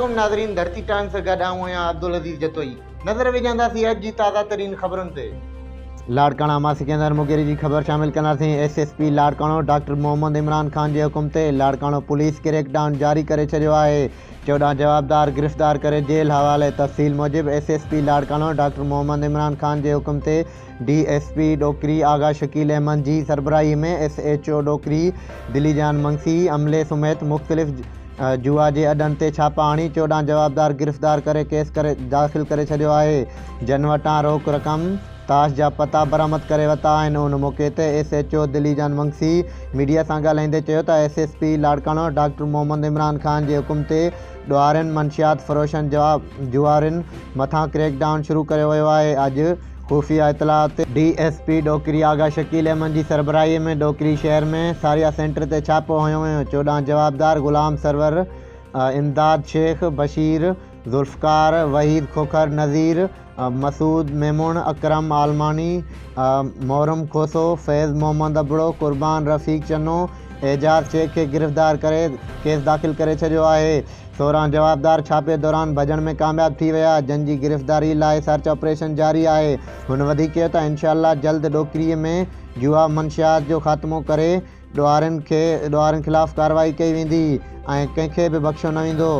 अलैकुम नाज़रीन, धरती टाइम से गॾु आऊं आहियां अब्दुल अज़ीज़ जतोई। नज़र विझंदासीं अॼु जी ताज़ा तरीन ख़बरुनि ते। लाड़काणा मां सिकंदर मुगेरी जी ख़बर शामिल कंदासीं। एसएसपी लाड़काणो डॉक्टर मोहम्मद इमरान खान जे हुकुम ते लाड़काणो पुलिस क्रैकडाउन जारी करे छॾियो आहे। 14 जवाबदार गिरफ़्तार करे जेल हवाले। तफ़सील मूजिब एसएसपी लाड़काणो डॉक्टर मोहम्मद इमरान खान जे हुकुम ते डीएसपी डोकरी आगा शकील अहमद जी सरबराही में एसएचओ डोकरी दिलीजान मंगसी अमले समेत मुख़्तलिफ़ जुआ के अड्डन ते छापा हणी 14 जवाबदार गिरफ़्तार करे केस दाख़िल करे छॾियो आहे। जन वटां रोक रक़म ताश जा पता बरामद करे वरिता आहिनि। उन मौक़े ते एसएचओ दिलीजान मंगसी मीडिया सां ॻाल्हाईंदे चयो त एसएसपी लाड़काणो डॉक्टर मोहम्मद इमरान खान जे हुकुम ते ॾुआरनि मंशियात फ़रोशन जुआरनि मथां क्रैकडाउन शुरू कयो वियो आहे। अॼु खुफ़िया इतला ते डीएसपी डोकरी आगा शकील अहमद जी सरबराही में डोकरी शहर में सारिया सेंटर ते छापो हयो वियो। 14 जवाबदार गुलाम सरवर, इमदाद शेख, बशीर, जुल्फ़कार, वहीद खोखर, नज़ीर, मसूद मेमून, अकरम आलमानी, मोहरम खोसो, फैज़ मोहम्मद अबड़ो, कुर्बान रफ़ीक चन्नो, एजाज़ शेख के गिरफ़्तार करे केस दाख़िल करे छॾियो आहे। 16 जवाबदार छापे दौरान भॼण में कामयाब थी विया। जन जी गिरफ़्तारी लाइ सर्च ऑपरेशन जारी आहे। हुन वधीक कयो त इंशाअल्लाह जल्द डोकरीअ में जुआ मंशियात जो ख़ात्मो करे ॾुआरनि ख़िलाफ़ कार्रवाई कई वेंदी ऐं कंहिंखे बि बख़्शो न वेंदो।